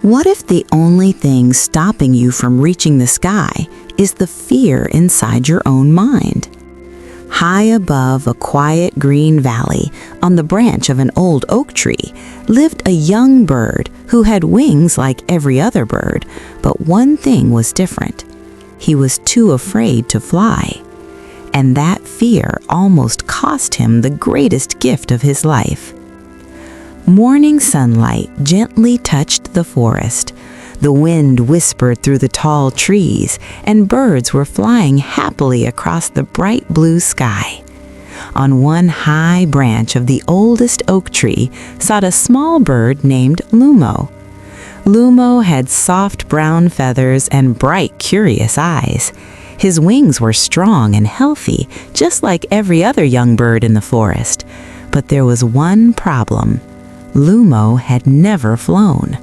What if the only thing stopping you from reaching the sky is the fear inside your own mind? High above a quiet green valley, on the branch of an old oak tree, lived a young bird who had wings like every other bird, but one thing was different. He was too afraid to fly. And that fear almost cost him the greatest gift of his life. Morning sunlight gently touched the forest. The wind whispered through the tall trees, and birds were flying happily across the bright blue sky. On one high branch of the oldest oak tree sat a small bird named Lumo. Lumo had soft brown feathers and bright, curious eyes. His wings were strong and healthy, just like every other young bird in the forest. But there was one problem. Lumo had never flown.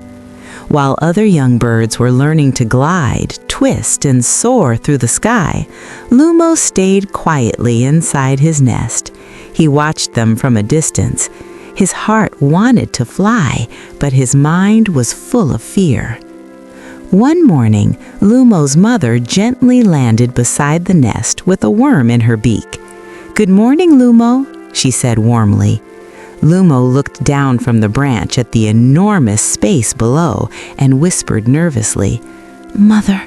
While other young birds were learning to glide, twist, and soar through the sky, Lumo stayed quietly inside his nest. He watched them from a distance. His heart wanted to fly, but his mind was full of fear. One morning, Lumo's mother gently landed beside the nest with a worm in her beak. "Good morning, Lumo," she said warmly. Lumo looked down from the branch at the enormous space below and whispered nervously, "Mother,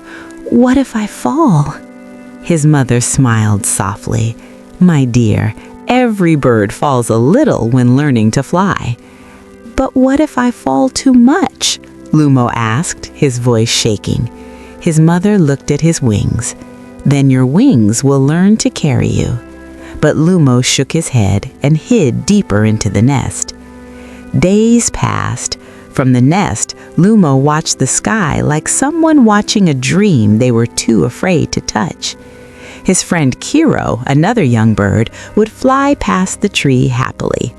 what if I fall?" His mother smiled softly. "My dear, every bird falls a little when learning to fly." "But what if I fall too much?" Lumo asked, his voice shaking. His mother looked at his wings. "Then your wings will learn to carry you." But Lumo shook his head and hid deeper into the nest. Days passed. From the nest, Lumo watched the sky like someone watching a dream they were too afraid to touch. His friend Kiro, another young bird, would fly past the tree happily.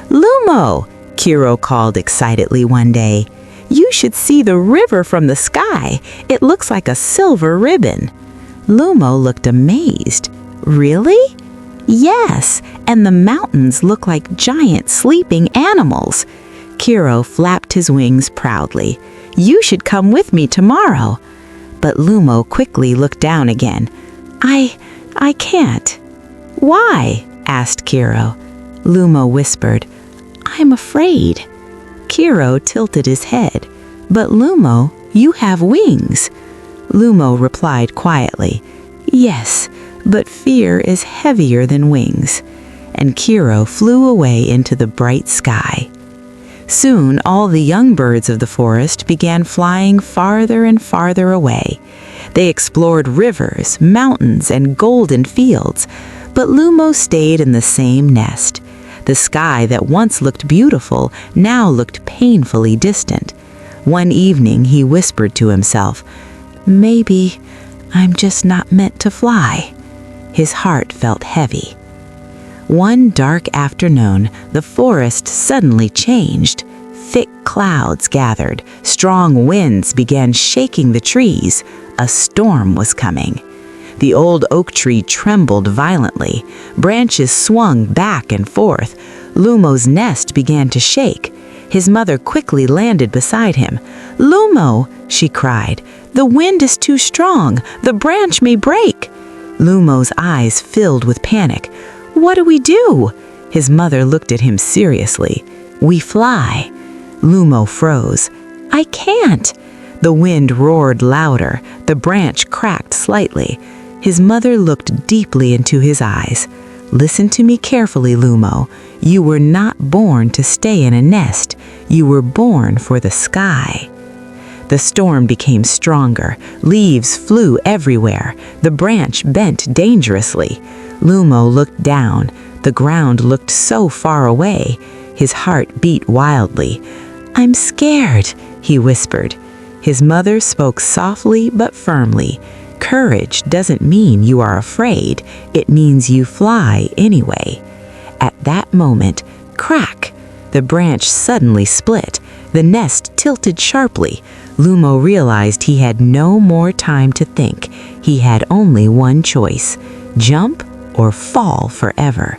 "Lumo," Kiro called excitedly one day, "you should see the river from the sky. It looks like a silver ribbon." Lumo looked amazed. "Really?" "Yes, and the mountains look like giant sleeping animals." Kiro flapped his wings proudly. "You should come with me tomorrow." But Lumo quickly looked down again. I can't." "Why?" asked Kiro. Lumo whispered, "I'm afraid." Kiro tilted his head. "But Lumo, you have wings." Lumo replied quietly, "Yes, but fear is heavier than wings." And Kiro flew away into the bright sky. Soon all the young birds of the forest began flying farther and farther away. They explored rivers, mountains, and golden fields, but Lumo stayed in the same nest. The sky that once looked beautiful now looked painfully distant. One evening he whispered to himself, "Maybe I'm just not meant to fly." His heart felt heavy. One dark afternoon, the forest suddenly changed. Thick clouds gathered. Strong winds began shaking the trees. A storm was coming. The old oak tree trembled violently. Branches swung back and forth. Lumo's nest began to shake. His mother quickly landed beside him. "Lumo," she cried, "the wind is too strong. The branch may break." Lumo's eyes filled with panic. "What do we do?" His mother looked at him seriously. "We fly." Lumo froze. "I can't." The wind roared louder. The branch cracked slightly. His mother looked deeply into his eyes. "Listen to me carefully, Lumo. You were not born to stay in a nest. You were born for the sky." The storm became stronger. Leaves flew everywhere. The branch bent dangerously. Lumo looked down. The ground looked so far away. His heart beat wildly. "I'm scared," he whispered. His mother spoke softly but firmly. "Courage doesn't mean you are afraid. It means you fly anyway." At that moment, crack! The branch suddenly split. The nest tilted sharply. Lumo realized he had no more time to think. He had only one choice: jump or fall forever.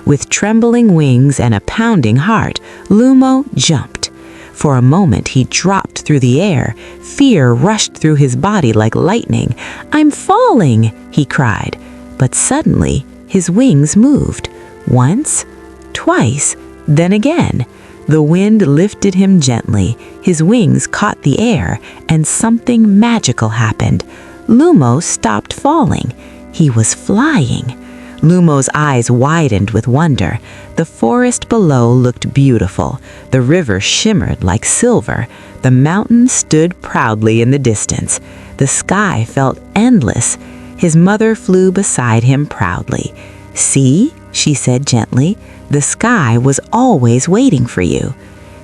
With trembling wings and a pounding heart, Lumo jumped. For a moment he dropped through the air. Fear rushed through his body like lightning. "I'm falling!" he cried. But suddenly his wings moved. Once, twice, then again. The wind lifted him gently. His wings caught the air, and something magical happened. Lumo stopped falling. He was flying. Lumo's eyes widened with wonder. The forest below looked beautiful. The river shimmered like silver. The mountains stood proudly in the distance. The sky felt endless. His mother flew beside him proudly. "See," she said gently, "the sky was always waiting for you."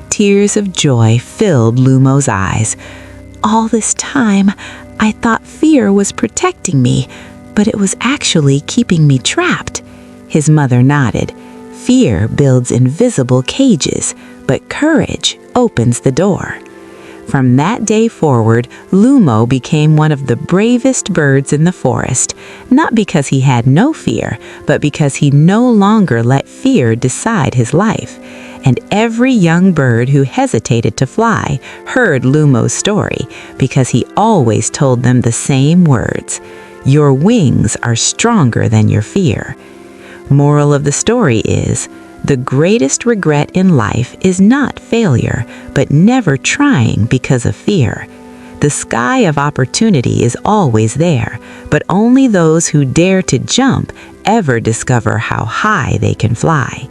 Tears of joy filled Lumo's eyes. "All this time, I thought fear was protecting me, but it was actually keeping me trapped." His mother nodded. "Fear builds invisible cages, but courage opens the door." From that day forward, Lumo became one of the bravest birds in the forest, not because he had no fear, but because he no longer let fear decide his life. And every young bird who hesitated to fly heard Lumo's story, because he always told them the same words: "Your wings are stronger than your fear." Moral of the story is, the greatest regret in life is not failure, but never trying because of fear. The sky of opportunity is always there, but only those who dare to jump ever discover how high they can fly.